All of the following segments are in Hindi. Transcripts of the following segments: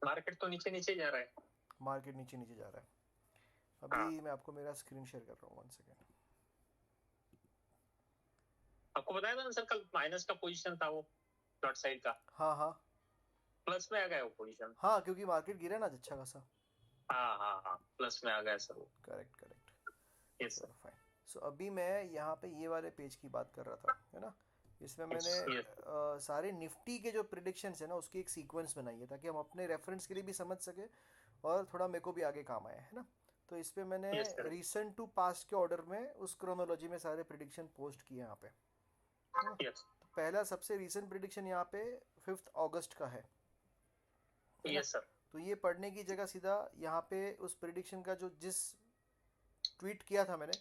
मार्केट तो नीचे नीचे जा रहा है। मार्केट नीचे नीचे जा रहा है। हाँ, अभी मैं आपको मेरा स्क्रीन शेयर कर रहा हूँ, 1 सेकेंड। आपको बताया था ना सर, कल माइनस का पोजीशन था वो शॉर्ट साइड का, हाँ हाँ प्लस में आ गया वो पोजीशन। हाँ, क्योंकि मार्केट गिरा ना अच्छा खासा। हाँ हाँ हाँ, प्लस में आ गया सर वो। Correct correct. यस चलो सर। फाइन। सो अभी मैं यहाँ पे ये वाले पेज की बात कर रहा था, है ना। इसमें यस मैंने यस सारे निफ्टी के जो प्रिडिक्शंस है ना उसकी एक सीक्वेंस बनाई है, ताकि हम अपने रेफरेंस के लिए भी समझ सके और थोड़ा मेरे को भी आगे काम आए, है ना। तो इस पे मैंने yes sir. Recent to past के ऑर्डर में उस क्रोनोलॉजी में सारे प्रिडिक्शन पोस्ट किए यहाँ पे, है ना। यस तो पहला सबसे रिसेंट प्रिडिक्शन यहाँ पे 5 अगस्त का है ना। Yes sir. तो ये पढ़ने की जगह सीधा यहाँ पे उस प्रिडिक्शन का जो जिस ट्वीट किया था मैंने,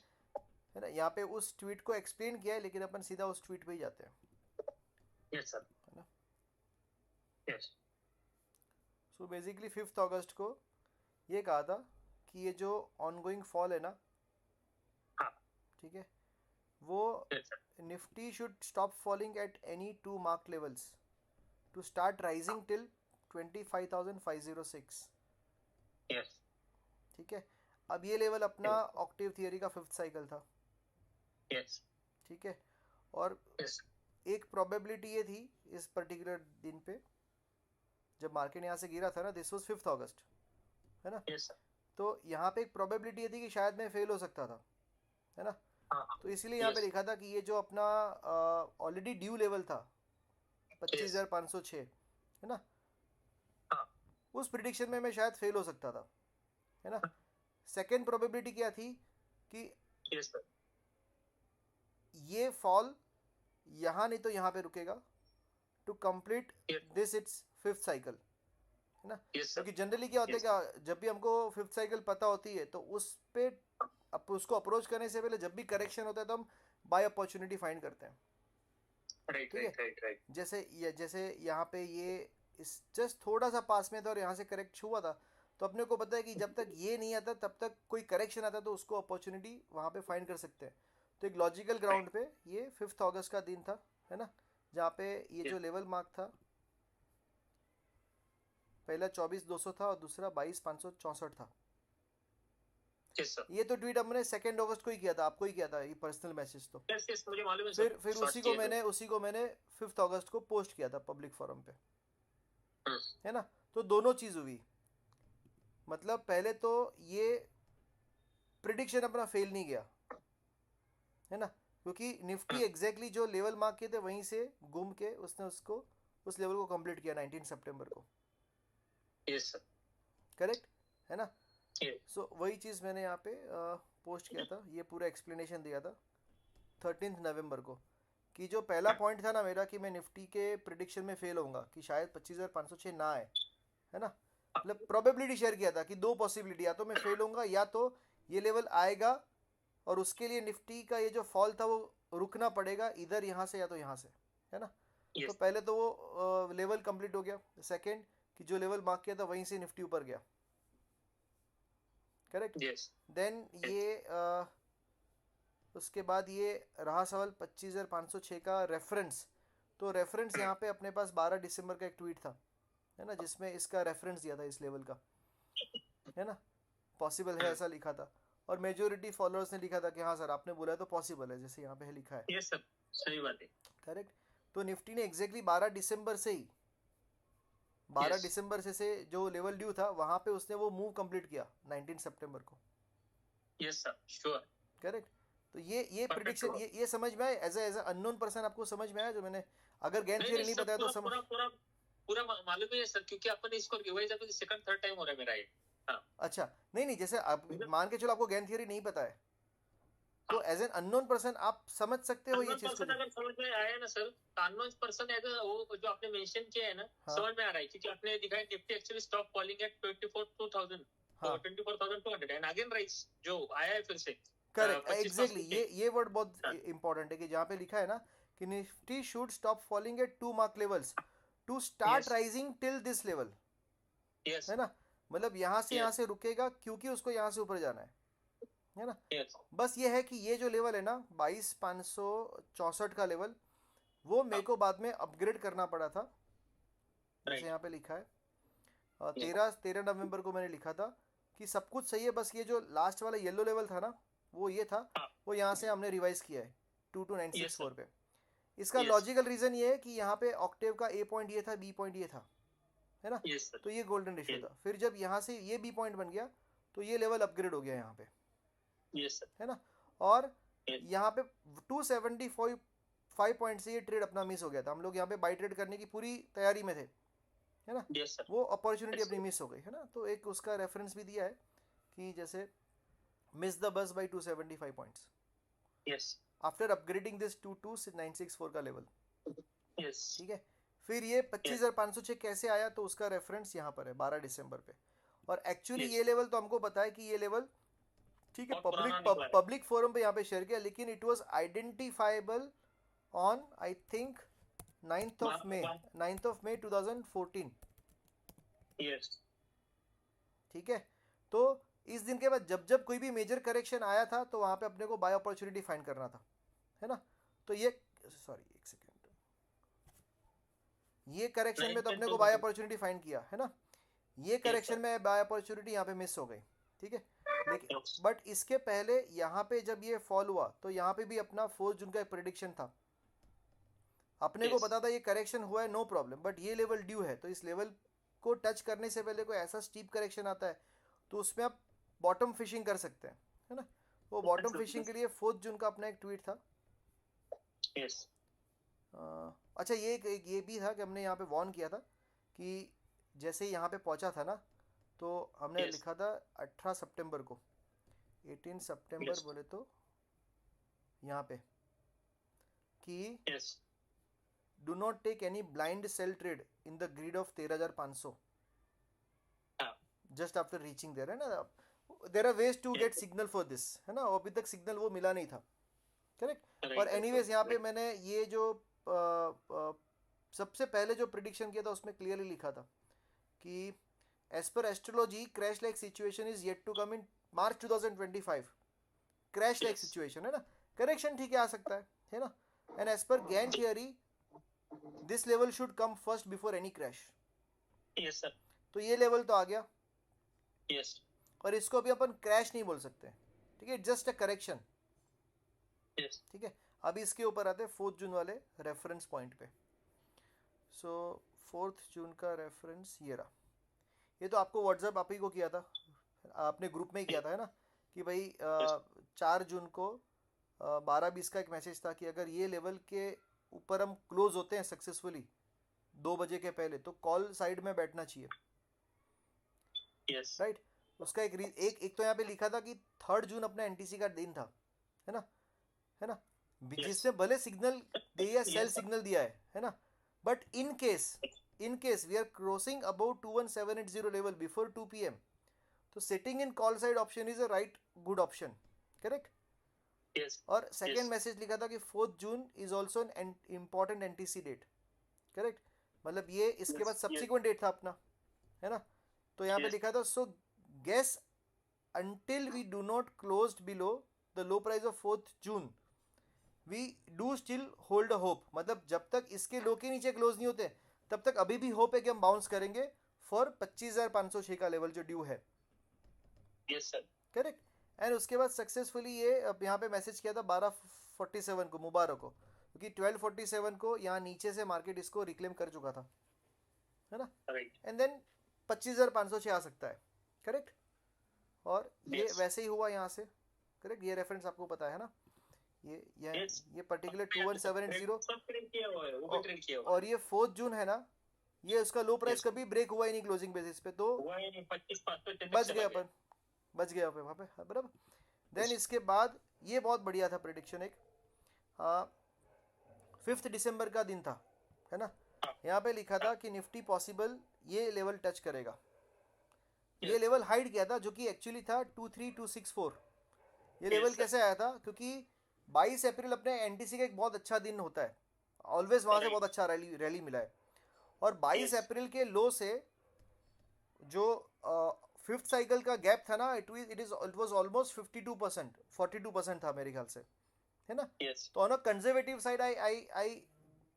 है ना, यहाँ पे उस ट्वीट को एक्सप्लेन किया है, लेकिन अपन सीधा उस ट्वीट पे ही जाते हैं, यस सर। है ना। यस। सो बेसिकली 5 अगस्त को ये कहा था कि ये जो ऑनगोइंग फॉल है ना, हाँ। ठीक है, वो yes sir. Nifty should stop falling at any 2 mark levels to start rising till 25,506। Yes. ठीक है। अब ये लेवल अपना ऑक्टेव थियरी का 5th साइकिल था। यस। ठीक है। और यस। एक प्रोबेबिलिटी ये थी इस पर्टिकुलर दिन पे, जब मार्केट यहाँ से गिरा था ना, दिस वॉज 5 अगस्त, है ना। Yes sir. तो यहाँ पे एक प्रोबेबिलिटी ये थी कि शायद मैं फेल हो सकता था, है ना। हाँ हाँ। तो इसीलिए यहाँ पे यस। लिखा था कि ये जो अपना ऑलरेडी ड्यू लेवल था पच्चीस यस। हजार पाँच सौ छः है ना, हाँ। उस प्रिडिक्शन में मैं शायद फेल हो सकता था, है ना। सेकेंड प्रोबेबिलिटी क्या थी कि यस सर। ये फॉल यहाँ नहीं तो यहाँ पे रुकेगा to complete yes. This it's 5th cycle, है ना। Yes sir. क्योंकि जनरली क्या होता है, यस। क्या जब भी हमको 5th साइकिल पता होती है तो उस पे उसको अप्रोच करने से पहले जब भी करेक्शन होता है तो हम बाय अपॉर्चुनिटी फाइंड करते हैं। राइट ठीक है। Right right right. जैसे यहाँ पे ये इस जस्ट थोड़ा सा पास में था और यहाँ से करेक्ट हुआ था, तो अपने को पता है कि जब तक ये नहीं आता तब तक कोई करेक्शन आता तो उसको अपॉर्चुनिटी वहाँ पे फाइंड कर सकते हैं। तो एक लॉजिकल ग्राउंड राइट। पे ये 5 अगस्त का दिन था, है ना, जहाँ पे ये जो यस। लेवल मार्क था, पहला 24,200 था और दूसरा 22,564 था। Yes sir. ये तो ट्वीट हमने 2 अगस्त को ही किया था, आपको ही किया था ये पर्सनल मैसेज तो। यस यस, मुझे मालूम है सर, फिर शॉर्ट किए थे। उसी को मैंने 5 अगस्त को पोस्ट किया था पब्लिक फोरम पे, हम्म। है ना। तो दोनों चीज़ हुई। मतलब पहले तो ये प्रिडिक्शन अपना फेल नहीं गया, है ना, क्योंकि निफ्टी एग्जैक्टली जो लेवल मार्क किए थे वहीं से घूम के उसने उसको उस लेवल को कंप्लीट किया 19 सितंबर को। Yes sir. करेक्ट, है ना। यस। सो वही चीज़ मैंने यहाँ पे पोस्ट किया था, ये पूरा एक्सप्लेनेशन दिया था 13 नवंबर को, कि जो पहला पॉइंट था ना मेरा कि मैं निफ्टी के प्रिडिक्शन में फेल होऊंगा कि शायद 25,506 ना आए, है ना। मतलब प्रोबेबिलिटी शेयर किया था कि दो पॉसिबिलिटी, या तो मैं फेल होऊंगा या तो ये लेवल आएगा और उसके लिए निफ्टी का ये जो फॉल था वो रुकना पड़ेगा इधर यहाँ से या तो यहाँ से, है ना। तो यस। पहले तो वो लेवल कंप्लीट हो गया। सेकंड कि जो लेवल मार्क किया था वहीं से निफ्टी ऊपर गया। करेक्ट। यस। देन ये उसके बाद ये रहा सवाल 25,506 का रेफरेंस। तो रेफरेंस यहाँ पे अपने पास 12 दिसंबर का एक ट्वीट था, है ना, जिसमें इसका रेफरेंस दिया था इस लेवल का, है ना, पॉसिबल है ऐसा लिखा था। और मेजोरिटी फॉलोअर्स ने लिखा था कि हाँ सर आपने बोला है तो पॉसिबल है, जैसे यहाँ पे लिखा है। यस सर, सही बात है। करेक्ट। तो निफ्टी ने एग्जैक्टली 12 दिसंबर से ही, बारह यस। दिसंबर से जो लेवल ड्यू था वहाँ पे उसने वो मूव कंप्लीट किया 19 सितंबर को। Yes sir, sure. करेक्ट। तो ये परफेक्ट प्रिडिक्शन हुआ। ये समझ में आया एज अ अननोन पर्सन, आपको समझ में आया जो मैंने, अगर गेम नहीं थियरी नहीं नहीं सर, बताया तो पूरा समझ। पूरा पूरा पूरा मालूम है सर, क्योंकि अपन इसको रिवाइज अभी सेकंड थर्ड टाइम हो रहा है मेरा ये। हाँ। अच्छा, नहीं नहीं, जैसे आप मान के चलो आपको गेम थियरी नहीं पता है, तो हाँ। एज एन अननोन पर्सन आप समझ सकते हो ये अननोन चीज़ को पर्सन जो। अगर समझ में आया ना सर, तो अननोन पर्सन अगर वो जो आपने मेंशन किया है ना, हाँ समझ में आ रहा है, क्योंकि आपने दिखाया Nifty actually stop falling eight 24,000, तो हाँ 24,200 एंड अगेन राइज जो आया है फिर से करेक्ट, 25,000 एग्जैक्टली पे। ये वर्ड बहुत हाँ। इंपॉर्टेंट है कि जहाँ पे लिखा है ना कि Nifty should stop falling at 2 mark levels to start yes. Rising till this level, yes. है ना। मतलब यहाँ यस। से रुकेगा क्योंकि उसको यहाँ से ऊपर जाना है ना। यस। बस ये है कि ये जो लेवल है ना 22,564 का लेवल, वो मेरे हाँ। को बाद में अपग्रेड करना पड़ा था, जैसे राइट। यहाँ पे लिखा है 13 नवंबर को मैंने लिखा था कि सब कुछ सही है, बस ये जो लास्ट वाला येलो लेवल था ना, वो ये था, हाँ, वो यहाँ से हमने रिवाइज किया है 22964 सर, पे। इसका यस, लॉजिकल रीज़न ये है कि यहाँ पे ऑक्टेव का ए पॉइंट ये था, बी पॉइंट ये था, है ना, यस सर, तो ये गोल्डन रेशियो यस, था। फिर जब यहाँ से ये बी पॉइंट बन गया तो ये लेवल अपग्रेड हो गया यहाँ पे, यस सर, है ना। और यस, यहाँ पे 275 पॉइंट से ये ट्रेड अपना मिस हो गया था। हम लोग यहाँ पे बाई ट्रेड करने की पूरी तैयारी में थे, है ना, यस सर, वो अपॉर्चुनिटी यस, अपनी मिस हो गई, है ना। तो एक उसका रेफरेंस भी दिया है कि जैसे miss the bus by 275 points yes, after upgrading this to 2964 का लेवल, यस, ठीक है। फिर ये यस, 25,506 कैसे आया, तो उसका रेफरेंस यहाँ पर है 12 दिसंबर पे। और एक्चुअली यस, ये लेवल तो हमको पता है कि ये लेवल, ठीक है, बहुत पुराना निकला है। पब्लिक फोरम पे यहाँ पे शेयर किया, लेकिन it was identifiable on I think 9th of May 2014, यस, ठीक है। तो इस दिन के बाद जब जब कोई भी मेजर करेक्शन आया था तो वहाँ पे अपने को बाय अपॉर्चुनिटी फाइंड करना था, है ना। तो ये, सॉरी एक सेकेंड, ये करेक्शन में तो अपने को बाय अपॉर्चुनिटी फाइंड किया, है ना। ये करेक्शन में बाय अपॉर्चुनिटी यहाँ पे मिस हो गई, ठीक है। लेकिन बट इसके पहले यहाँ पे जब ये फॉल हुआ तो यहाँ पे भी अपना 4 जून का एक प्रेडिक्शन था, अपने को पता था ये करेक्शन हुआ है, नो प्रॉब्लम, बट ये लेवल ड्यू है, तो इस लेवल को टच करने से पहले कोई ऐसा स्टीप करेक्शन आता है तो उसमें आप बॉटम फिशिंग कर सकते हैं, है ना। वो बॉटम फिशिंग के लिए 4 जून का अपना एक ट्वीट था। यस, अच्छा, ये भी था कि हमने यहाँ पे वॉर्न किया था कि जैसे ही यहाँ पे पहुँचा था ना, तो हमने Yes. लिखा था 18 सितंबर को, 18 सितंबर Yes. बोले तो यहाँ पे कि Yes. Do not take any blind sale trade in the grid of 13,500 हाँ, जस्ट आफ्टर रीचिंग देयर, है ना। There are ways to Yes. Get signal for this, है ना, अभी तक सिग्नल वो मिला नहीं था, करेक्ट। Right, और right, एनीवेज यहाँ पे right. मैंने ये जो सबसे पहले जो प्रिडिक्शन किया था उसमें क्लियरली लिखा था कि as per astrology crash like situation is yet to come in March 2025। Crash like Yes. Situation, है ना, करेक्शन ठीक है आ सकता है ना। And as per Gann theory this level should come first before any crash. Yes, sir. तो ये लेवल तो आ गया, Yes. और इसको अभी अपन क्रैश नहीं बोल सकते, ठीक है, जस्ट अ करेक्शन, Yes. ठीक है। अभी इसके ऊपर आते हैं 4 जून वाले रेफरेंस पॉइंट पे। सो 4 जून का रेफरेंस ये रहा। ये तो आपको व्हाट्सएप आप ही को किया था, आपने ग्रुप में ही किया था, है ना, कि भाई 4 जून को 12:20 का एक मैसेज था कि अगर ये लेवल के ऊपर हम क्लोज होते हैं सक्सेसफुली 2 बजे के पहले तो कॉल साइड में बैठना चाहिए, Yes. राइट। उसका एक तो यहाँ पे लिखा था कि 3 जून अपना एनटीसी का दिन था, है ना, है ना, Yes. जिसने भले सिग्नल दिया, सेल Yes, sir. सिग्नल दिया है ना, but in case we are crossing about 21780 level before 2 PM, तो sitting in call side option is a right good option, correct. Yes. और सेकेंड Yes. मैसेज लिखा था कि 4 June is also an important NTC date, correct, मतलब ये इसके Yes. बाद Yes. सब्सिक्वेंट डेट था अपना, है ना। तो यहाँ पे Yes. लिखा था so guess until we do not closed below the low price of 4th June we do still hold a hope, मतलब जब तक इसके लो के नीचे क्लोज नहीं होते तब तक अभी भी होप है कि हम बाउंस करेंगे फॉर 25,506 का लेवल जो ड्यू है, Yes, sir. करेक्ट। एंड उसके बाद सक्सेसफुली ये अब यहाँ पे मैसेज किया था 12:47 को मुबारक को, क्योंकि 12:47 को यहाँ नीचे से मार्केट इसको रिक्लेम कर चुका था, है ना। Right. एंड देन 25,506 आ सकता है, करेक्ट। और ये Yes. वैसे ही हुआ यहाँ से, करेक्ट। ये रेफरेंस आपको पता है ना, Yes. ये पर्टिकुलर 21780 सब ट्रेड किया हुआ है, वो भी ट्रेड किया हुआ और ये 4 जून है ना, ये उसका लो प्राइस Yes. कभी ब्रेक हुआ ही नहीं क्लोजिंग बेसिस पे, तो है। हुआ ही नहीं, 25,500 बच गए अपन, बच गए वहाँ पे, बराबर। देन इसके बाद ये बहुत बढ़िया था प्रेडिक्शन, एक 5 दिसंबर का दिन था, है ना। यहाँ पे लिखा था कि निफ्टी पॉसिबल ये लेवल टच करेगा, ये लेवल हाइड किया था जो कि एक्चुअली था 23264। ये लेवल कैसे आया था, क्योंकि 22 अप्रैल अपने एनटीसी का एक बहुत अच्छा दिन होता है, ऑलवेज वहाँ से बहुत अच्छा रैली मिला है। और 22 अप्रैल के लो से जो 5th साइकिल का गैप था ना, इट वाज ऑलमोस्ट 52%, 42% था मेरे ख्याल से, है ना। Yes. तो on a conservative side I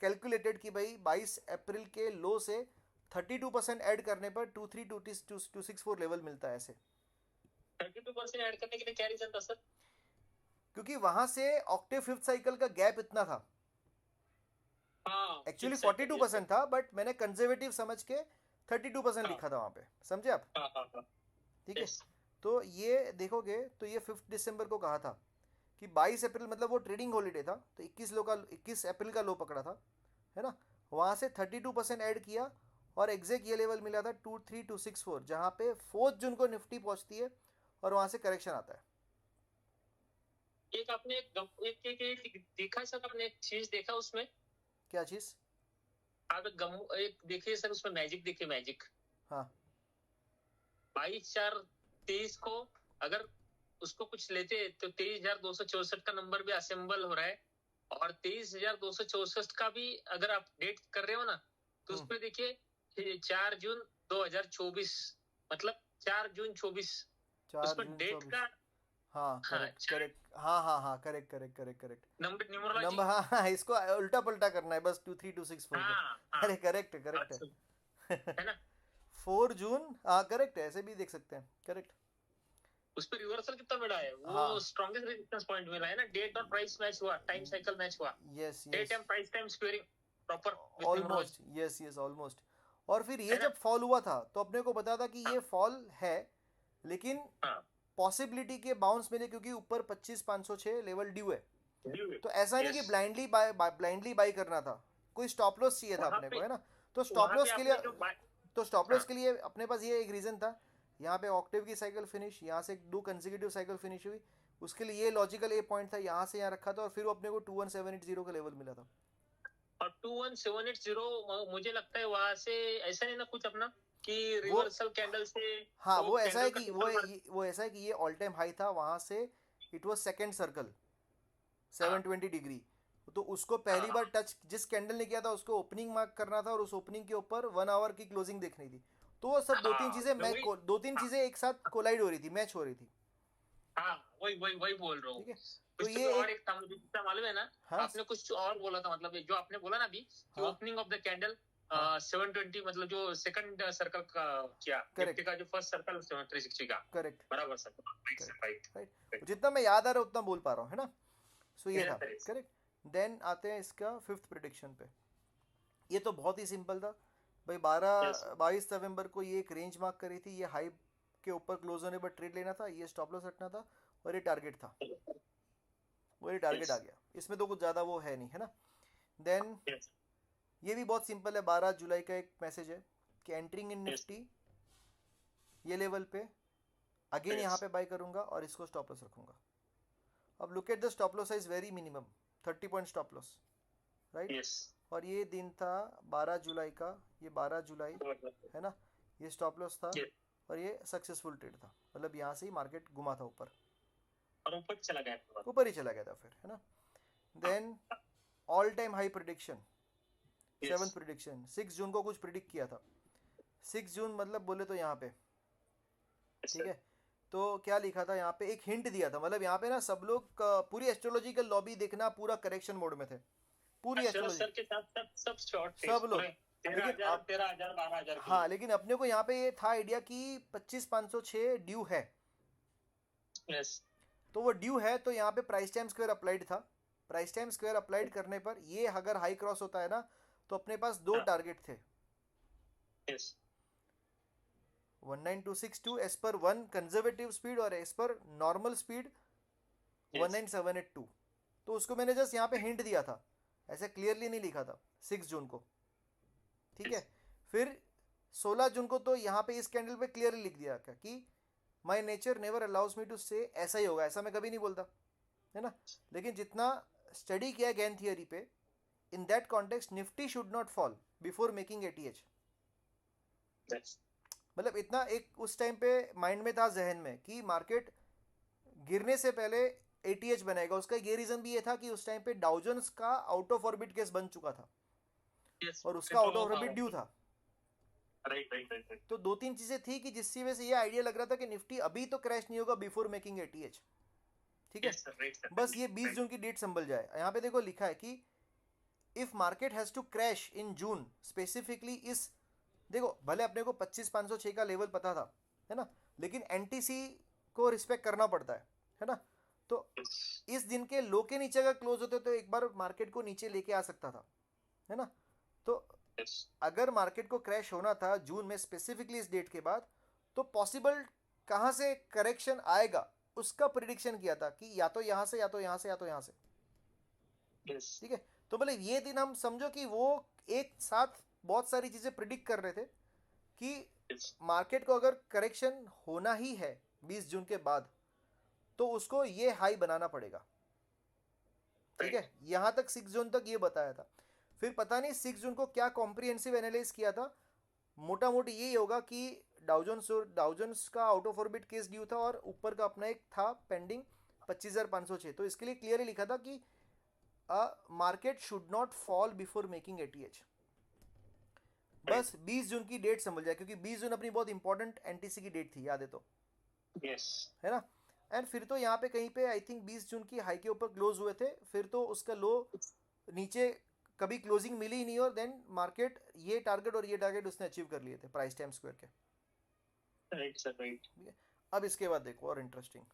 calculated कि भाई 22 अप्रैल के लो से 32% ऐड करने पर 23264 लेवल मिलता है ऐसे। 32% ऐड करने के लिए क्या रीजन था सर? क्योंकि वहां से ऑक्टेव फिफ्थ साइकिल का गैप इतना था, हाँ एक्चुअली फिफ्थ साइकिल, यस 42% था, बट मैंने कंजर्वेटिव समझ के 32% हाँ लिखा था वहां पे, समझे आप? हाँ हाँ हाँ ठीक है, यस तो ये देखोगे तो ये 5 दिसंबर को कहा था कि 22 अप्रैल, मतलब वो ट्रेडिंग हॉलीडे था, तो 21 अप्रैल का लो पकड़ा था, है ना? वहाँ से 32% ऐड किया और एग्जैक्ट ये लेवल मिला था 23264, जहाँ पे 4 जून को निफ्टी पहुँचती है और वहाँ से करेक्शन आता है। एक आपने एक देखा सर, आपने एक चीज देखा उसमें? क्या चीज़? आप एक देखिए सर, उसमें मैजिक देखिए, मैजिक हाँ 22/4/23 को अगर उसको कुछ लेते तो 23,264 का नंबर भी असेंबल हो रहा है, और 23,264 का भी अगर आप डेट कर रहे हो ना, तो हम्म, उसमें देखिए 4 जून 2024, मतलब 4 जून 24, 4 उसमें जून डेट 24, का, हाँ हाँ करेक्ट करेक्ट, हाँ हाँ हाँ correct correct correct correct. Number numerology, number, हाँ हाँ, इसको उल्टा पलटा करना है बस 23264 को। हाँ हाँ अरे करेक्ट है, करेक्ट अच्छा, है। है ना? 4 जून, हाँ करेक्ट है, ऐसे भी देख सकते हैं, करेक्ट। उस पर रिवर्सल कितना मिला है, वो हाँ, स्ट्रॉन्गेस्ट रेजिस्टेंस पॉइंट मिला है ना, डेट और प्राइस मैच हुआ, टाइम साइकिल मैच हुआ, yes date yes, and price time squaring proper with almost, numerology, yes yes almost. और फिर ये है ना? जब फॉल हुआ था तो अपने को पता था कि हाँ ये फॉल है, लेकिन हाँ पॉसिबिलिटी के बाउंस मिले, क्योंकि ऊपर 25,506 लेवल ड्यू है। तो ऐसा नहीं कि यस, ब्लाइंडली बाय करना था, कोई स्टॉप लॉस चाहिए था वहां अपने को, पे है ना? तो स्टॉप वहां पे लॉस के लिए, आपने जो हाँ अपने पास ये एक रीज़न था, यहाँ पे ऑक्टेव की साइकिल फिनिश, यहाँ से 2 कंसेक्यूटिव साइकिल फिनिश हुई, उसके लिए ये लॉजिकल ए पॉइंट था, यहाँ से यहाँ रखा था, और फिर वो अपने को 21780 का लेवल मिला था। और 21780, मुझे लगता है वहां से ऐसा नहीं ना कुछ अपना कि वो, रिवर्सल कैंडल से हाँ वो वो ऐसा कैंडल है का कि टोटल मार्क, वो ऐसा है कि ये ऑल टाइम हाई था, वहाँ से इट वाज सेकंड सर्कल हाँ 720 डिग्री, तो उसको हाँ पहली बार हाँ टच जिस कैंडल ने किया था उसको ओपनिंग मार्क करना था, और उस ओपनिंग के ऊपर 1 आवर की क्लोजिंग देखनी थी। तो वो सब हाँ, मैं वही, दो तीन हाँ चीज़ें एक साथ कोलाइड हो रही थी, मैच हो रही थी। हाँ वही वही वही बोल रहा हूँ। ठीक है, तो उस पे भी ये और एक, एक था, मुझे जितना मालूम है ना, हाँ आपने कुछ और बोला था, मतलब जो आपने बोला ना अभी कि हाँ ओपनिंग ऑफ द कैंडल हाँ 720, मतलब जो सेकंड सर्कल का किया निफ्टी करेक्ट का, जो फर्स्ट सर्कल 360 का, करेक्ट बराबर sir, right correct right right, जितना मैं याद आ रहा है उतना बोल पा रहा हूँ, है ना? सो ये था, राइट। करेक्ट। देन आते हैं इसका फिफ्थ प्रिडिक्शन पे। ये तो बहुत ही सिंपल था भाई, यस 22 नवंबर को ये एक रेंज मार्क करी थी, ये हाई के ऊपर क्लोज होने पर ट्रेड लेना था, ये स्टॉप लॉस रखना था, और ये टारगेट था, वो ये टारगेट यस आ गया, इसमें तो कुछ ज़्यादा वो है नहीं, है ना? देन यस ये भी बहुत सिंपल है, 12 जुलाई का एक मैसेज है कि एंट्रिंग इन यस निफ्टी ये लेवल पे अगेन यहाँ यस पे बाय करूँगा और इसको स्टॉप लॉस रखूँगा। अब look at the stop loss size, very minimum 30 point stop loss, right? Yes और ये दिन था 12 जुलाई का, ये 12 जुलाई, है ना? ये स्टॉप लॉस था, और ये सक्सेसफुल ट्रेड था, मतलब यहाँ से ही मार्केट घुमा था ऊपर, और ऊपर चला गया पूरा। ऊपर ही चला गया था फिर, है ना? Then all time high prediction, yes seventh prediction 6 जून को कुछ प्रिडिक्ट किया था, 6 जून मतलब बोले तो यहाँ पे, ठीक सर, है? तो क्या लिखा था यहाँ पे, एक हिंट दिया था, मतलब यहाँ पे ना सब लोग पूरी एस्ट्रोलॉजिकल लॉबी देखना, पूरा करेक्शन मोड में थे, पूरी अक्षर एस्ट्रोलॉजी, सर के साथ सब सब शॉर्ट थे सब पूरे, लोग। तेरह लेकिन हजार आप, तेरह हजार 12,000 के हाँ लिए। लेकिन अपने को यहाँ पे ये था आइडिया कि 25,506 ड्यू है, यस तो वो ड्यू है, तो यहाँ पे प्राइस टाइम स्क्वायर अप्लाइड था, प्राइस टाइम स्क्वायर अप्लाइड करने पर ये अगर हाई क्रॉस होता है ना, तो अपने पास दो हाँ टारगेट थे, yes 19262 as per one conservative speed, और as per normal speed yes 19782। तो उसको मैंने जस्ट यहाँ पे हिंट दिया था, ऐसे क्लियरली नहीं लिखा था 6 जून को, ठीक है? यस फिर 16 जून को तो यहाँ पे इस कैंडल पे क्लियरली लिख दिया क्या कि my nature never allows me to say ऐसा ही होगा, ऐसा मैं कभी नहीं बोलता, है ना? लेकिन जितना स्टडी किया गैन थियरी पे, in that context Nifty should not fall before making ATH, yes मतलब इतना एक उस टाइम पे माइंड में था, जहन में, कि मार्केट गिरने से पहले एटीएच बनाएगा। उसका ये रीज़न भी ये था कि उस टाइम पे डाउजन्स का आउट ऑफ ऑर्बिट केस बन चुका था, यस और उसका आउट ऑफ ऑर्बिट ड्यू था। राइट राइट राइट राइट तो दो तीन चीज़ें थी कि जिसकी वजह से ये आइडिया लग रहा था कि निफ्टी अभी तो क्रैश नहीं होगा बिफोर मेकिंग एटीएच, ठीक है? यस सर, राइट सर, बस ये 20 जून की डेट संभल जाए। यहाँ पे देखो लिखा है कि if market has to crash in June, specifically इस देखो भले अपने को 25,506 का लेवल पता था, है ना, लेकिन एनटीसी को रिस्पेक्ट करना पड़ता है ना। तो इस दिन के लो के नीचे अगर क्लोज होते तो एक बार मार्केट को नीचे लेके आ सकता था, है ना। तो अगर मार्केट को क्रैश होना था जून में स्पेसिफिकली इस डेट के बाद, तो पॉसिबल कहाँ से करेक्शन आएगा उसका प्रिडिक्शन किया था कि या तो यहाँ से या तो यहाँ से या तो यहाँ से। ठीक है, तो मतलब ये दिन हम समझो कि वो एक साथ बहुत सारी चीजें प्रिडिक्ट कर रहे थे कि मार्केट को अगर करेक्शन होना ही है 20 जून के बाद तो उसको ये हाई बनाना पड़ेगा। ठीक है, यहां तक 6 जून तक ये बताया था। फिर पता नहीं 6 जून को क्या कॉम्प्रिहेंसिव एनालिसिस किया था, मोटा मोटी यही होगा कि डाउजन्स का out of orbit case due था और ऊपर का अपना एक था पेंडिंग 25,506। तो इसके लिए क्लियरली लिखा था कि market should not fall before making ATH. बस 20 जून की डेट समझ जाए, क्योंकि 20 जून अपनी बहुत इंपॉर्टेंट एनटीसी की डेट थी, याद है तो, है ना। एंड फिर तो यहाँ पे कहीं पे आई थिंक 20 जून की हाई के ऊपर क्लोज हुए थे, फिर तो उसका लो नीचे कभी क्लोजिंग मिली ही नहीं, और देन मार्केट ये टारगेट और ये टारगेट उसने अचीव कर लिए थे प्राइस टाइम स्क्वायर के। Right sir, right. अब इसके बाद देखो और इंटरेस्टिंग,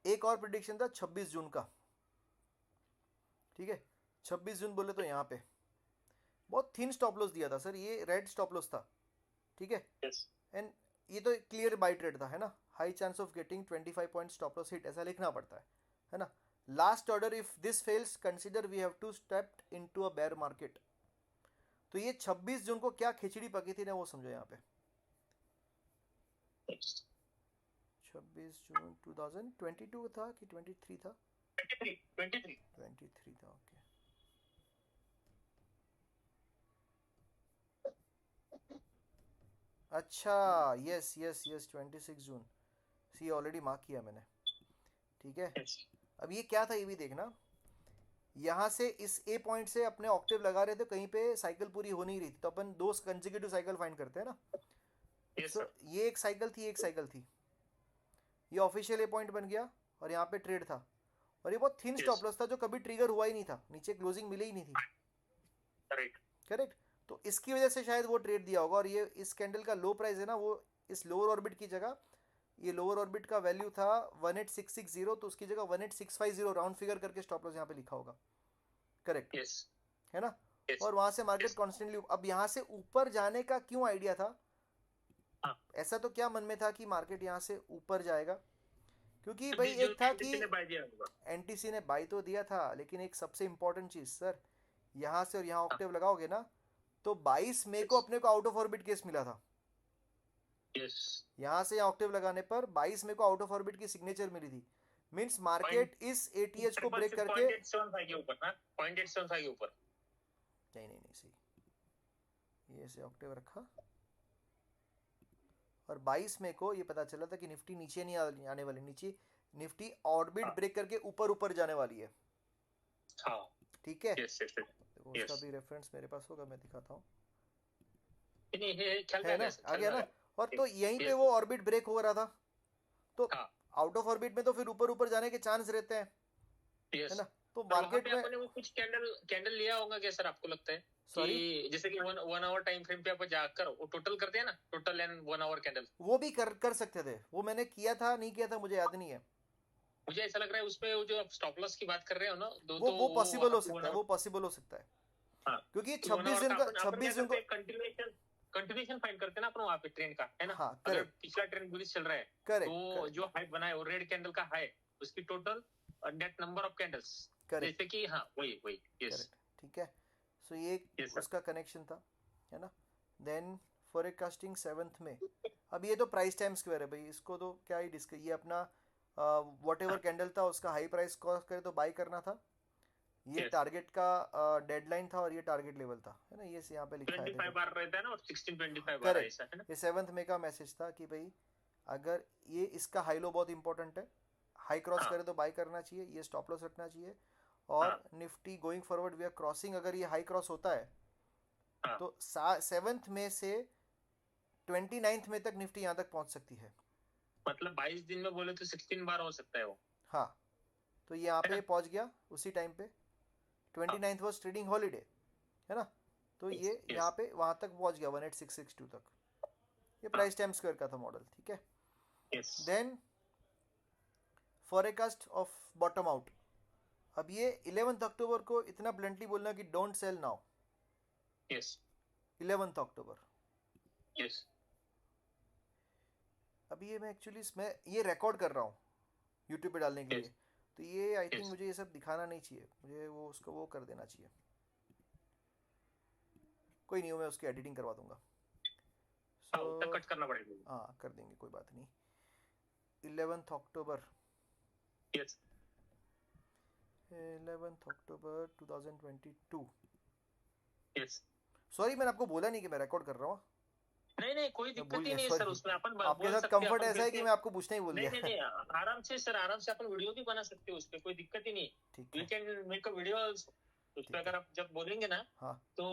एक और प्रिडिक्शन था 26 जून का। ठीक है, 26 जून बोले तो यहाँ पे बहुत थिन स्टॉप लॉस दिया था सर, ये रेड स्टॉप लॉस था। ठीक है, एंड ये तो क्लियर बाई ट्रेड था, है ना। High chance of getting 25 point stop loss hit, ऐसा लिखना पड़ता है ना। Last order if this fails consider we have to step into a bear market. तो ये 26 जून को क्या खिचड़ी पकी थी ना, वो समझो यहाँ पे। 26 जून 2022 था कि 23 था? 23 था, ओके। अच्छा, यस यस यस 26 जून, सी ऑलरेडी मार्क किया मैंने। ठीक है, अब ये क्या था ये भी देखना। यहाँ से इस ए पॉइंट से अपने ऑक्टेव लगा रहे थे, कहीं पे साइकिल पूरी हो नहीं रही थी, तो अपन दो कंसेक्यूटिव साइकिल फाइंड करते हैं ना। सो ये एक साइकिल थी, एक साइकिल थी, ये ऑफिशियल ए पॉइंट बन गया और यहाँ पे ट्रेड था, और ये बहुत थिन स्टॉप लॉस था जो कभी ट्रिगर हुआ ही नहीं था, नीचे क्लोजिंग मिली ही नहीं थी। करेक्ट, तो इसकी वजह से शायद वो ट्रेड दिया होगा। और ये इस कैंडल का लो प्राइस है ना, वो इस लोअर ऑर्बिट की जगह, ये लोअर ऑर्बिट का वैल्यू था 18660, तो उसकी जगह 18650 राउंड फिगर करके स्टॉप लॉस यहाँ पे लिखा होगा। करेक्ट, है ना। और वहां से मार्केट कॉन्स्टेंटली, अब यहाँ से ऊपर जाने का क्यों आइडिया था, ऐसा तो क्या मन में था कि मार्केट यहाँ से ऊपर जाएगा, क्योंकि भाई एक था कि एनटीसी ने बाई तो दिया था, लेकिन एक सबसे इंपॉर्टेंट चीज सर, यहाँ से और यहाँ ऑक्टेव लगाओगे ना, तो 22 मई को अपने को आउट ऑफ ऑर्बिट केस मिला था। यहाँ से यहाँ ऑक्टेव लगाने पर 22 मई को आउट ऑफ ऑर्बिट की सिग्नेचर मिली थी। मींस मार्केट इस एटीएच को ब्रेक करके 0.875 के ऊपर ना, 0.875 के ऊपर। नहीं नहीं नहीं, सही, ये से ऑक्टेव रखा और 22 मई को ये पता चला था कि निफ्टी नीचे नहीं आने वाली, नीचे निफ्टी ऑर्बिट ब्रेक करके ऊपर ऊपर जाने वाली है। ठीक है, उसका भी रेफरेंस मेरे पास होगा, मैं दिखाता हूँ, है ना, आ गया ना। और तो यहीं पे वो ऑर्बिट ब्रेक हो रहा था, तो आउट ऑफ ऑर्बिट में तो फिर ऊपर ऊपर जाने के चांस रहते हैं, है ना। तो मार्केट में वो कुछ कैंडल लिया होगा क्या सर, आपको लगता है? कि जैसे कि 1 आवर टाइम फ्रेम पे आप जाकर वो टोटल करते हैं ना, टोटल एंड 1 आवर कैंडल, वो भी कर सकते थे, वो मैंने किया था नहीं किया था मुझे याद नहीं है। मुझे ऐसा लग रहा है उसमें वो जो आप स्टॉप लॉस की बात कर रहे हो ना, वो पॉसिबल हो सकता है, वो पॉसिबल हो सकता है, क्योंकि 26 दिन का 26 दिन को कंटिन्यूएशन फाइंड करते हैं ना अपन वहाँ पे ट्रेंड का, है ना। हाँ, अगर पिछला ट्रेंड बुलिश चल रहा है, तो जो हाई बना है वो रेड कैंडल का हाई, उसकी total net number of candles, जैसे कि हाँ वही यस, ठीक है। सो ये उसका कनेक्शन था, है ना। देन फॉरकास्टिंग 7th में, अब ये तो प्राइस टाइम स्क्वायर है भाई, इसको तो क्या ही डिस्कस, ये अपना वॉट एवर कैंडल था उसका हाई प्राइस क्रॉस करे तो बाई करना था, ये टारगेट का डेडलाइन था और ये टारगेट लेवल था, है ना। ये यहाँ पे लिखा है 25 बार रहता है ना, और 1625 बार ऐसा है ना। ये 7th मई का मैसेज था कि भाई अगर ये इसका हाई लो बहुत इंपॉर्टेंट है, हाई क्रॉस करे तो बाई करना चाहिए, ये स्टॉप लॉस रखना चाहिए। और Nifty going forward we are crossing, अगर ये हाई क्रॉस होता है तो 7th मई से 29th मई तक निफ्टी यहाँ तक पहुंच सकती है, मतलब 22 दिन में बोले तो 16 बार हो सकता है वो। हाँ, तो ये यहाँ पे पहुंच गया उसी टाइम पे, 29th वॉज ट्रेडिंग हॉलीडे, है ना। तो yes, ये yes, यहाँ पे वहाँ तक पहुँच गया 18662 तक। ये हाँ, प्राइस टाइम स्क्वायर का था मॉडल, ठीक है। yes, then forecast of bottom out. अब ये 11 अक्टूबर को इतना ब्लंटली बोलना कि डोंट सेल नाउ, yes, 11 अक्टूबर। yes, अभी ये मैं एक्चुअली इसमें ये रिकॉर्ड कर रहा हूँ यूट्यूब पे डालने के yes, लिए, तो ये आई थिंक yes, मुझे ये सब दिखाना नहीं चाहिए, मुझे वो उसको वो कर देना चाहिए। कोई नहीं, मैं उसकी एडिटिंग करवा दूंगा। हाँ, उतना सो कट करना पड़ेगा। हाँ, कर देंगे, कोई बात नहीं। 11 अक्टूबर, yes, 11 अक्टूबर 2022। yes, सॉरी, मैंने आपको बोला नहीं कि मैं रिकॉर्ड कर रहा हूँ, नहीं नहीं, कोई मैं दिक्कत भूल ही गया, नहीं है सर, सॉरी। उसमें अपन आपके बोल साथ सकते हैं, कंफर्ट अपन ऐसा है कि कैसे। मैं आपको पूछना ही भूल नहीं गया। नहीं नहीं, आराम से सर, आराम से अपन वीडियो भी बना सकते हैं उस पर, कोई दिक्कत ही नहीं। ठीक वी है, कैन मेक अ वीडियो उस पर, ठीक है। अगर आप जब बोलेंगे ना, हाँ तो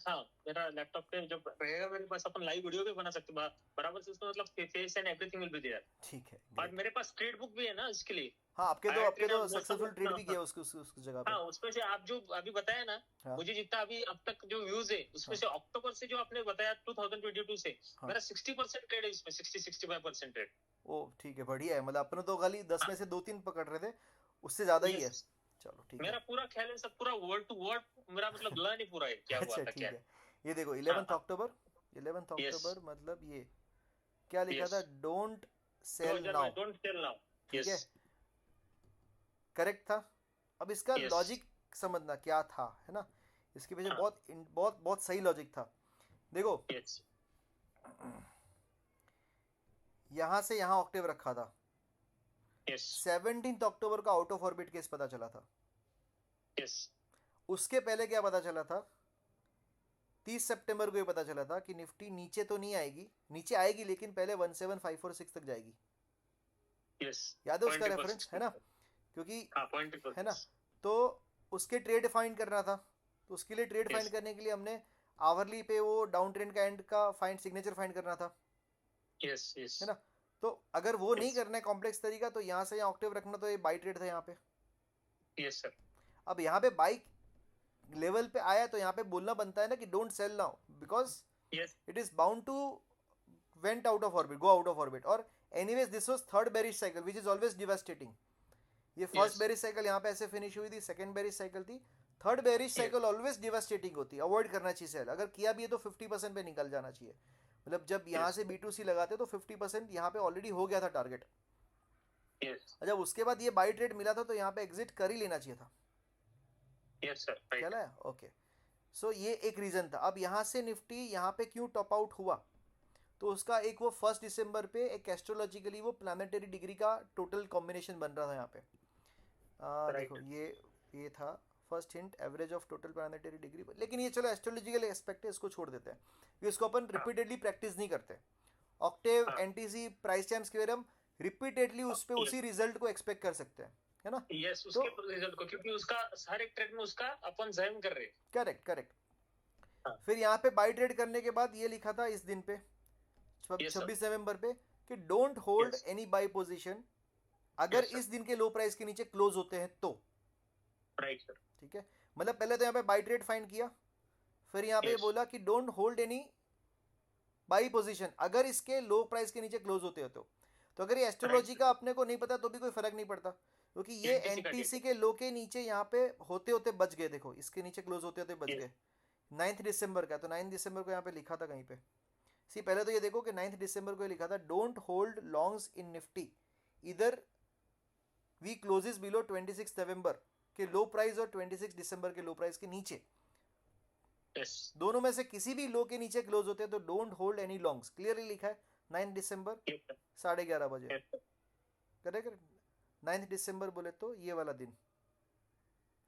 हाँ, मेरा लैपटॉप पे जब रहेगा मेरे पास, अपन लाइव वीडियो भी बना सकते हैं बराबर से उसमें, मतलब face and everything will be there. ठीक है, और ग्रेट। मेरे पास ट्रेड बुक भी है ना इसके लिए। हाँ, आपके आई तो हैड आपके ट्रेड तो मोस्ट ऑफ सक्सेसफुल ट्रेड भी द, किया उस जगह पे। हाँ, उसमें से आप जो अभी बताया ना, हाँ मुझे जितना अभी अब तक जो व्यूज है उसमें हाँ से अक्टूबर से जो आपने बताया 2022 से, हाँ। मेरा 60% ट्रेड है इसमें, 60-65% ट्रेड। ओ ठीक है, बढ़िया है, मतलब अपने तो खाली 10 हाँ, में से 2-3 पकड़ रहे थे, उससे ज़्यादा ही है। यस, चलो ठीक है। मेरा पूरा ख्याल है सब, पूरा वर्ड टू वर्ड मेरा मतलब लर्न ही पूरा है, क्या हुआ अच्छा था क्या ठीक है। है, ये देखो हाँ 11 हाँ, अक्टूबर, 11 यस, अक्टूबर मतलब ये क्या लिखा यस, था, डोंट सेल 2000 में नाउ, डोंट टेल नाउ। ठीक यस, है, करेक्ट था। अब इसका यस, लॉजिक समझना क्या था, है ना, इसके पीछे हाँ, बहुत बहुत बहुत सही लॉजिक था। देखो, यस, यहाँ से यहाँ ऑक्टेव रखा था, यस, 17 अक्टूबर का आउट ऑफ ऑर्बिट केस पता चला था। यस, उसके पहले क्या पता चला था, 30 सितंबर को ये पता चला था कि निफ्टी नीचे तो नहीं आएगी, नीचे आएगी लेकिन पहले 17546 तक जाएगी। यस, याद है उसका 20%, रेफरेंस, है ना, क्योंकि हाँ, है ना, 20%, तो उसके ट्रेड फाइंड करना था, तो उसके लिए ट्रेड फाइंड यस, करने के लिए हमने आवरली पे वो डाउन ट्रेंड का एंड का फाइंड सिग्नेचर फाइंड करना था, यस, यस, है ना। तो अगर वो नहीं यस, करना है कॉम्प्लेक्स तरीका, तो यहाँ से यहाँ ऑक्टेव रखना, तो ये बाई ट्रेड था यहाँ पे। यस सर, अब यहाँ पे बाई लेवल पे आया तो यहाँ पे बोलना बनता है ना कि don't sell now, because yes, it is bound to went out of orbit, go out of orbit, और anyways this was third bearish cycle which is always devastating. ये फर्स्ट यस, बेरिश साइकिल यहाँ पे ऐसे फिनिश हुई थी, सेकंड बेरिश साइकिल थी, third bearish yes, cycle always devastating होती है, अवॉइड करना चाहिए सेल, अगर किया भी है तो 50% पे निकल जाना चाहिए। मतलब जब यहाँ यस, से B2C लगाते तो 50% यहाँ पे ऑलरेडी हो गया था टारगेट, यस, जब उसके बाद ये बाई ट्रेड मिला था तो यहाँ पे एग्जिट कर ही लेना चाहिए था। यस सर, क्या राइट, है, ओके। सो ये एक रीज़न था। अब यहाँ से निफ्टी यहाँ पे क्यों टॉप आउट हुआ, तो उसका एक वो 1 दिसंबर पे एक एस्ट्रोलॉजिकली वो प्लानिटरी डिग्री का टोटल कॉम्बिनेशन बन रहा था यहाँ पे। देखो राइट, ये था first hint, average of total planetary degree, लेकिन ये चलो एस्ट्रोलॉजिकल एस्पेक्ट है, इसको छोड़ देते हैं, क्योंकि इसको अपन हाँ, रिपीटेडली प्रैक्टिस नहीं करते। ऑक्टेव, हाँ, एनटीसी, प्राइस टाइम स्क्वेयर हम रिपीटेडली उस पे यस, उसी रिजल्ट को एक्सपेक्ट कर सकते हैं, है ना। यस, तो उसके रिजल्ट को, क्योंकि उसका हर एक ट्रेड में उसका अपन जहम कर रहे हैं। Correct correct. हाँ, फिर यहाँ पे बाई ट्रेड करने के बाद ये लिखा था इस दिन पे, यस सर, 26 नवंबर पे, कि don't hold yes, any by position अगर यस सर, इस दिन के लो प्राइस के नीचे क्लोज होते हैं तो। राइट सर, ठीक है, मतलब पहले तो यहाँ पे बाई ट्रेड फाइंड किया, फिर यहाँ पे यस, बोला कि don't hold any by position अगर इसके लो प्राइस के नीचे क्लोज होते हो तो अगर ये राइट एस्ट्रोलॉजी सर, का अपने को नहीं पता तो भी कोई फर्क नहीं पड़ता, क्योंकि ये एनटीसी का डेट एनटीसी है, के लो के नीचे यहाँ पे होते होते बच गए, देखो इसके नीचे क्लोज होते होते बच यस, गए। 9 दिसंबर का, तो 9 दिसंबर को यहाँ पे लिखा था कहीं पे, सी पहले तो ये देखो कि 9 दिसंबर को ये लिखा था don't hold longs in Nifty इधर वी क्लोजेस बिलो 26 नवंबर के लो प्राइस और 26 दिसंबर के लो प्राइस के नीचे, यस, दोनों में से किसी भी लो के नीचे क्लोज होते हैं तो don't hold any longs, clearly लिखा है 9 दिसंबर, यस, 11:30 बजे, यस, करेक्ट। 9 दिसंबर बोले तो ये वाला दिन,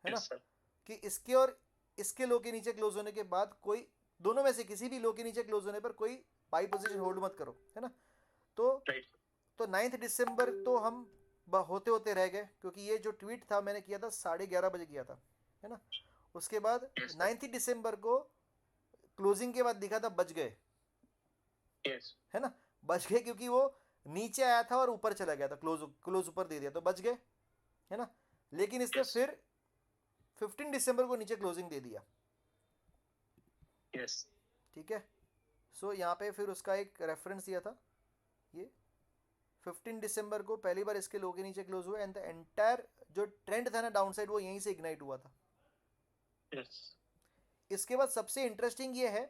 है ना, यस सर, कि इसके और इसके लो के नीचे क्लोज होने के बाद कोई, दोनों में से किसी भी लो के नीचे क्लोज होने पर कोई बाई पोजीशन होल्ड मत करो, है ना। तो राइट, 9 दिसंबर तो हम होते होते रह गए, क्योंकि ये जो ट्वीट था मैंने किया था 11:30 बजे किया था, है ना। उसके बाद यस सर, 9 दिसंबर को क्लोजिंग के बाद दिखा था बच गए, यस, है ना, बच गए क्योंकि वो नीचे आया था और ऊपर चला गया था, क्लोज ऊपर दे दिया तो बच गए, है ना। लेकिन इसने यस, फिर 15 दिसंबर को नीचे क्लोजिंग दे दिया, यस ठीक है। सो यहाँ पे फिर उसका एक रेफरेंस दिया था, ये 15 दिसंबर को पहली बार इसके लो के नीचे क्लोज हुआ एंड द एंटायर जो ट्रेंड था ना डाउन साइड वो यहीं से इग्नाइट हुआ था। यस इसके बाद सबसे इंटरेस्टिंग ये है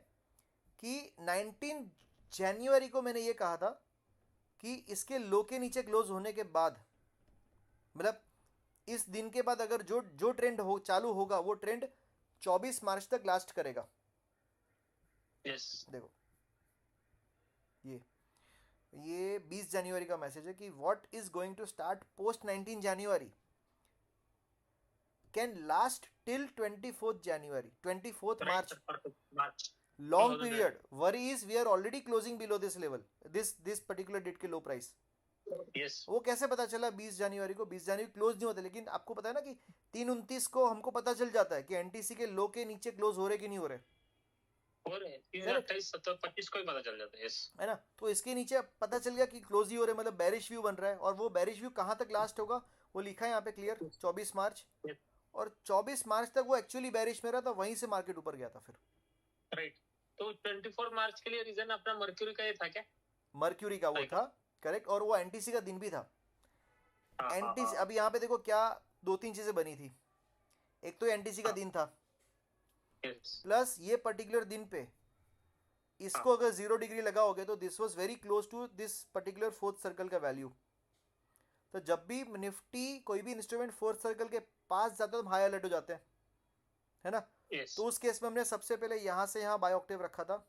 कि 19 जनवरी को मैंने ये कहा था कि इसके लो के नीचे क्लोज होने के बाद, मतलब इस दिन के बाद अगर जो जो ट्रेंड हो चालू होगा वो ट्रेंड 24 मार्च तक लास्ट करेगा। यस देखो ये ये 20 जनवरी का मैसेज है कि what is going to start post 19 January can last till 24th January 24th right March. Sir, perfect March long 2000। Period worry is we are already closing below this level, this particular date के लो प्राइस। यस वो कैसे पता चला 20 जनवरी को? 20 जनवरी क्लोज नहीं होते, लेकिन आपको पता है ना कि 3/29 को हमको पता चल जाता है कि एनटीसी के लो के नीचे क्लोज हो रहे कि नहीं हो रहे, हो रहे हैं करेक्ट 28 27 25 को ही पता चल जाता है। यस है ना? तो इसके नीचे पता चल गया कि क्लोज ही हो रहे, मतलब बेरिश व्यू बन रहा है। और वो बेरिश व्यू कहाँ तक लास्ट होगा वो लिखा है यहाँ पे क्लियर, 24 मार्च। और 24 मार्च तक वो एक्चुअली बेरिश में रहा था, वहीं से मार्केट ऊपर गया था फिर। राइट, तो 24 मार्च के लिए रीजन अपना मर्क्यूरी का ये था क्या? मर्क्यूरी का वो था, करेक्ट। और वो एनटीसी का दिन भी था। हाँ एनटीसी अब यहाँ पे देखो क्या दो तीन चीजें बनी थी। एक तो एनटीसी का दिन था, यस प्लस ये पर्टिकुलर दिन पे इसको अगर 0 डिग्री लगाओगे तो this was very close to this particular fourth circle का वैल्यू। तो जब भी निफ्टी कोई भी इंस्ट्रूमेंट फोर्थ सर्कल के पास जाता है तो हम हाई अलर्ट हो जाते हैं, है ना? यस तो उस केस में हमने सबसे पहले यहाँ से यहाँ बाय ऑक्टेव रखा था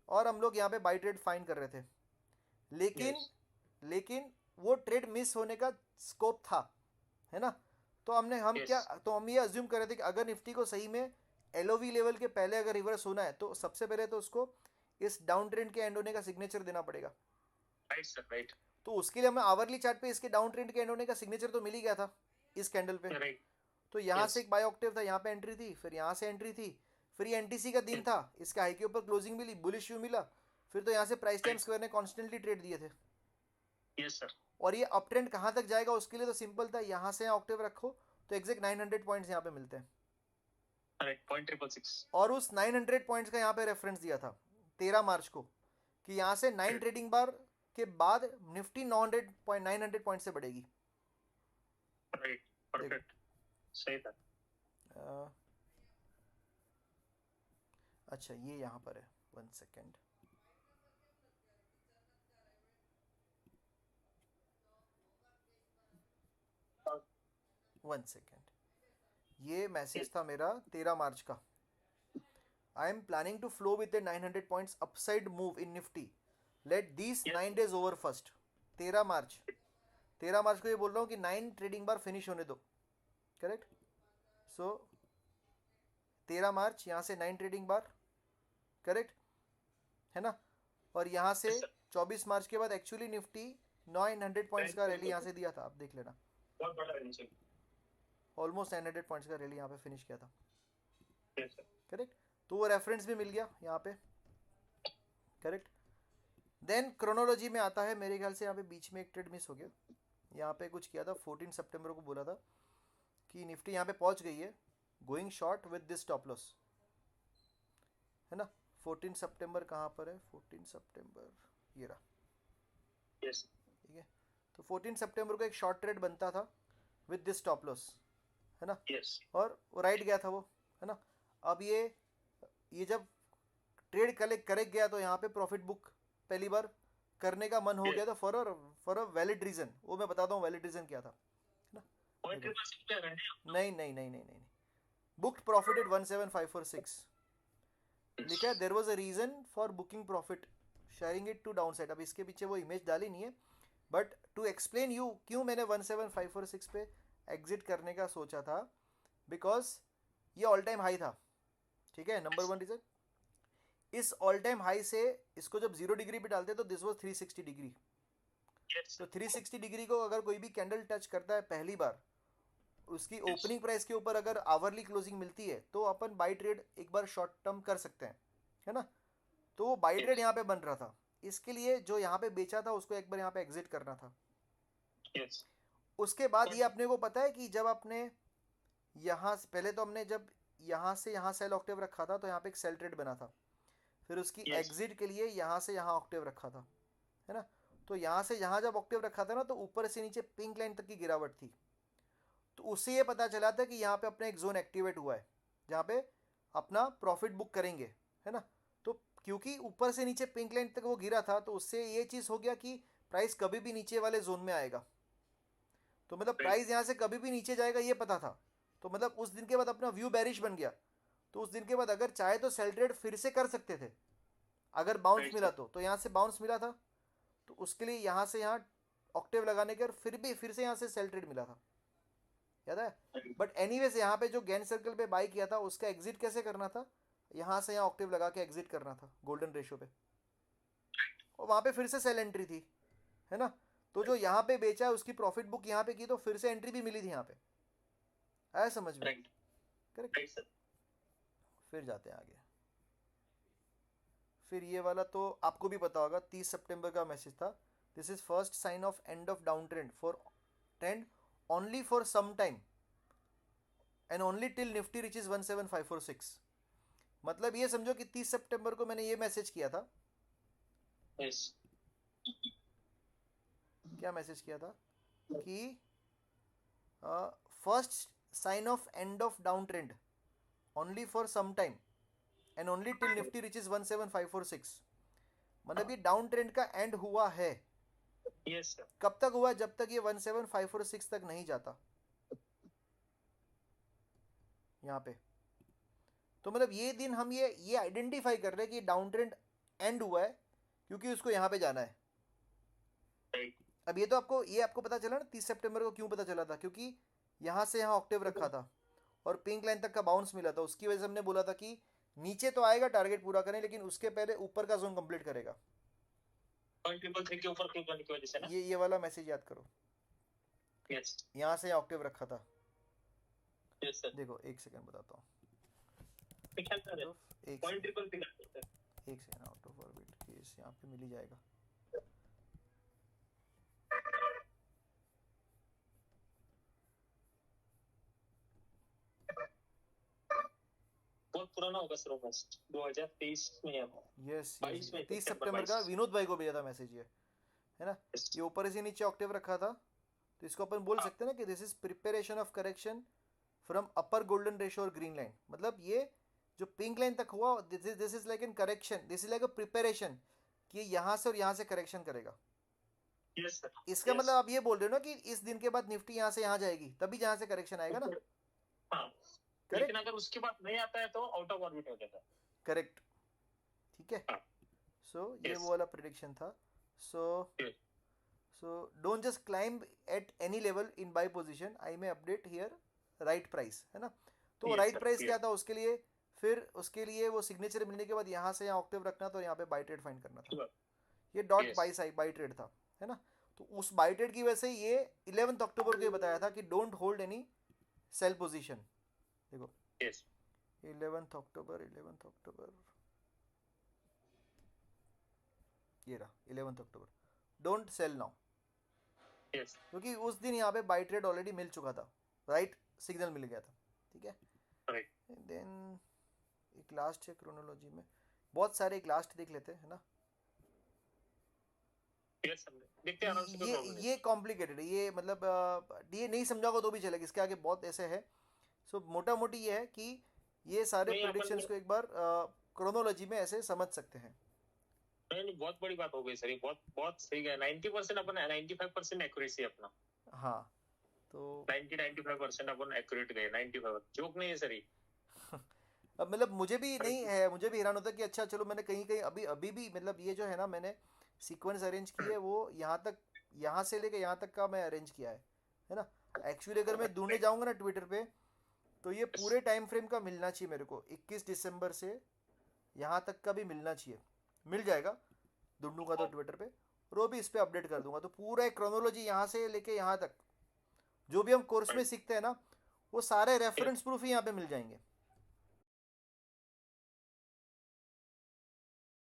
और हम लोग यहाँ पे बाई ट्रेड फाइंड कर रहे थे, लेकिन लेकिन वो ट्रेड मिस होने का स्कोप था, है ना? तो हम ये अज्यूम कर रहे थे कि अगर निफ्टी को सही में एलओवी लेवल के पहले अगर रिवर्स होना है तो सबसे पहले तो उसको इस डाउन ट्रेंड के एंड होने का सिग्नेचर देना पड़ेगा। राइट सर राइट तो उसके लिए हमें आवरली चार्ट पे इसके डाउन ट्रेंड के एंड होने का सिग्नेचर तो मिल ही गया था इस कैंडल पे। राइट तो यहाँ Yes. से एक बाय ऑक्टेव था, यहाँ पे एंट्री थी, फिर यहाँ से एंट्री थी, फिर ये एनटीसी का दिन था, इसका हाई के ऊपर क्लोजिंग मिली, बुलिश व्यू मिला, फिर तो यहाँ से प्राइस टाइम स्क्वायर ने कॉन्स्टेंटली ट्रेड दिए थे। यस सर और ये अप ट्रेंड कहाँ तक जाएगा उसके लिए तो सिंपल था, यहाँ से ऑक्टेव रखो तो एग्जैक्ट 900 पॉइंट्स यहाँ पे मिलते हैं। राइट 0.666 और उस 900 पॉइंट्स का यहाँ पे रेफरेंस दिया था 13 मार्च को कि यहाँ से 9 ट्रेडिंग बार के बाद निफ्टी 900 पॉइंट से बढ़ेगी। राइट परफेक्ट सही था। अच्छा ये यहाँ पर है, 1 सेकेंड। ये मैसेज था मेरा 13 मार्च का। I am planning to flow with 900 points upside move in Nifty, let these 9 days over first. 13 मार्च को ये बोल रहा हूँ कि 9 ट्रेडिंग बार फिनिश होने दो, करेक्ट? सो 13 मार्च यहाँ से 9 ट्रेडिंग बार, करेक्ट है ना? और यहाँ से 24 मार्च के बाद एक्चुअली निफ्टी 900 पॉइंट्स का रैली यहाँ से दिया था, आप देख लेना, बहुत बड़ा रेंज है। ऑलमोस्ट 900 पॉइंट्स का रैली यहाँ पे फिनिश किया था, यस सर करेक्ट? तो वो रेफरेंस भी मिल गया यहाँ पे, करेक्ट? देन क्रोनोलॉजी में आता है, मेरे ख्याल से यहाँ पे बीच में एक ट्रेड मिस हो गया, यहाँ पे कुछ किया था 14 सितंबर को बोला था कि निफ्टी यहाँ पे पहुँच गई है going short with this stop loss, है ना? 14 सितंबर कहाँ पर है? 14 सितंबर ये रहा, यस ठीक है? तो 14 सितंबर को एक शॉर्ट ट्रेड बनता था विद दिस स्टॉप लॉस, है ना? यस और वो राइट गया था वो, है ना? अब ये जब ट्रेड करेक्ट गया तो यहाँ पे प्रॉफिट बुक पहली बार करने का मन हो गया था फॉर अ वैलिड रीजन। वो मैं बताता हूँ वैलिड रीजन क्या था, है ना? नहीं नहीं नहीं नहीं नहीं, बुक्ड प्रॉफिट एट 17546 लिखा है, there was a reason for booking profit sharing it to down side. अब इसके पीछे वो इमेज डाली नहीं है, बट टू एक्सप्लेन यू क्यों मैंने 17546 पे एग्जिट करने का सोचा था, बिकॉज ये ऑल टाइम हाई था, ठीक है? नंबर 1 रीजन, इस ऑल टाइम हाई से इसको जब 0 डिग्री पे डालते तो दिस वाज 360 डिग्री। तो 360 डिग्री को अगर कोई भी कैंडल टच करता है पहली बार, उसकी ओपनिंग प्राइस के ऊपर अगर आवरली क्लोजिंग मिलती है तो अपन बाई ट्रेड एक बार शॉर्ट टर्म कर सकते हैं, है ना? तो वो बाई ट्रेड यहाँ पे बन रहा था, इसके लिए जो यहाँ पे बेचा था उसको एक बार यहाँ पे एग्जिट करना था। उसके बाद ये अपने को पता है कि जब आपने यहाँ से पहले तो हमने जब यहाँ से यहाँ सेल ऑक्टेव रखा था, तो यहाँ पे एक सेल ट्रेड बना था। फिर उसकी यस एग्जिट के लिए यहाँ से यहाँ ऑक्टेव रखा था, है ना। तो यहाँ से यहाँ जब ऑक्टेव रखा था ना, तो ऊपर से नीचे पिंक लाइन तक की गिरावट थी। तो उससे ये पता चला था कि यहाँ पे अपना एक जोन एक्टिवेट हुआ है, जहाँ पे अपना प्रॉफिट बुक करेंगे, है ना। तो क्योंकि ऊपर से नीचे पिंक लाइन तक वो गिरा था, तो उससे ये चीज़ हो गया कि प्राइस कभी भी नीचे वाले जोन में आएगा। तो मतलब राइट प्राइस यहाँ से कभी भी नीचे जाएगा ये पता था। तो मतलब उस दिन के बाद अपना व्यू बेरिश बन गया। तो उस दिन के बाद अगर चाहे तो सेल ट्रेड फिर से कर सकते थे, अगर बाउंस राइट मिला तो यहाँ से बाउंस मिला था, तो उसके लिए यहाँ से यहाँ ऑक्टेव लगाने के और फिर से यहाँ से सेल ट्रेड मिला था, याद है। सर। बट एनीवेज यहाँ पे जो गैन सर्कल पे बाई किया था, उसका एग्जिट कैसे करना था, यहाँ से यहाँ ऑक्टेव लगा के एग्जिट करना था गोल्डन रेशो पे, और वहाँ पे फिर से सेल एंट्री थी, है ना। तो जो यहाँ पे बेचा है उसकी प्रॉफिट बुक यहाँ पे की, तो फिर से एंट्री भी मिली थी यहाँ पे, आया समझ में। Right correct. Right sir. फिर जाते हैं आगे। फिर ये वाला तो आपको भी पता होगा, 30 सितंबर का मैसेज था। This is first sign off end of down trend for trend only for some time and only till Nifty reaches 17546। मतलब ये समझो कि 30 सितंबर को मैंने ये मैसेज किया था। यस क्या मैसेज किया था कि first sign off end of down trend only for some time and only till Nifty reaches 17546। मतलब ये डाउन ट्रेंड का एंड हुआ है। Yes sir. कब तक हुआ, जब तक ये 17546 तक नहीं जाता यहाँ पे। तो मतलब ये दिन हम ये आइडेंटिफाई कर रहे हैं कि डाउन ट्रेंड एंड हुआ है, क्योंकि उसको यहाँ पे जाना है। राइट अब ये आपको पता चला ना 30 सितंबर को, क्यों पता चला था, क्योंकि यहाँ से यहाँ ऑक्टेव रखा था और पिंक लाइन तक का बाउंस मिला था। उसकी वजह से हमने बोला था कि नीचे तो आएगा टारगेट पूरा करें, लेकिन उसके पहले ऊपर का जोन कंप्लीट करेगा। 0.333 के ऊपर क्लिक करने की वजह से ना। ये वाला मैसेज याद करो। यस यहाँ से यहाँ ऑक्टेव रखा था। Yes sir. देखो एक सेकंड बताता हूँ। ख्याल सर एक पॉइंट सेकंड ट्रिपल सर। एक second out of orbit case यहाँ पे मिल ही जाएगा। बहुत पुराना होगा सर, ऑलमोस्ट 2023 में है। यस 22 में 30 सितंबर सितंबर का 22। विनोद भाई को भेजा था मैसेज ये, है ना। Yes. ये ऊपर से नीचे ऑक्टेव रखा था, तो इसको अपन बोल सकते हैं ना कि this is preparation of correction from upper golden ratio और ग्रीन लाइन। मतलब ये जो पिंक लाइन तक हुआ, this is like an correction, this is like a preparation कि यहाँ से और यहाँ से करेक्शन करेगा। Yes sir. इसका मतलब आप ये बोल रहे हो ना कि इस दिन के बाद निफ्टी यहाँ से यहाँ जाएगी, तभी जहाँ से करेक्शन आएगा ना। हाँ लेकिन अगर उसके बाद नहीं आता है तो आउट ऑफ ऑर्बिट हो जाता है। करेक्ट, ठीक है। हाँ। सो ये Yes. वो वाला प्रिडिक्शन था। Yes. So don't just climb at any level in buy position. I may update here right price, है ना। तो Yes, राइट sir. प्राइस क्या Yes. था उसके लिए, फिर उसके लिए वो सिग्नेचर मिलने के बाद यहाँ से यहाँ ऑक्टेव रखना, तो यहाँ पे बाई ट्रेड फाइंड करना था। Sure. ये डॉट Yes. बाई ट्रेड था, है ना। तो उस बाई ट्रेड की वजह से ये 11 अक्टूबर को ये बताया था कि don't hold any sell position. देखो Yes. 11 अक्टूबर ये रहा 11 अक्टूबर, डोंट सेल नाउ। Yes. क्योंकि उस दिन यहाँ पे बाई ट्रेड ऑलरेडी मिल चुका था, राइट सिग्नल मिल गया था, ठीक है। Right. देन एक लास्ट है क्रोनोलॉजी में, बहुत सारे, एक लास्ट देख लेते हैं, है ना। Yes, sir. देखते हैं आराम से, कोई problem नहीं। ये कॉम्प्लिकेटेड है, ये मतलब ये नहीं समझाओगे तो भी चलेगा, इसके आगे बहुत ऐसे है। सो मोटा मोटी ये है कि ये सारे नहीं, अपन प्रेडिक्शंस को एक बार क्रोनोलॉजी में ऐसे समझ सकते हैं। नहीं बहुत बड़ी बात हो गई सर, ये बहुत बहुत सही है। 90% अपन 95% एक्यूरेसी अपना। हाँ तो 95% अपन एक्यूरेट गए। 95 जोक नहीं है सर ये। अब मतलब मुझे भी नहीं है, मुझे भी हैरान होता है कि अच्छा चलो मैंने कहीं कहीं अभी भी मतलब ये जो है ना, मैंने सीक्वेंस अरेंज की है वो यहाँ से लेके यहाँ तक का मैं अरेंज किया है ना। एक्चुअली अगर मैं ढूंढने जाऊंगा ना ट्विटर पे, तो ये पूरे टाइम फ्रेम का मिलना चाहिए मेरे को, 21 दिसंबर से यहाँ तक का भी मिलना चाहिए। मिल जाएगा, ढूंढूंगा तो ट्विटर पे, और वो भी इस पे अपडेट कर दूंगा। तो पूरा एक क्रोनोलॉजी यहाँ से लेके यहाँ तक जो भी हम कोर्स में सीखते हैं ना, वो सारे रेफरेंस प्रूफ ही यहाँ पे मिल जाएंगे।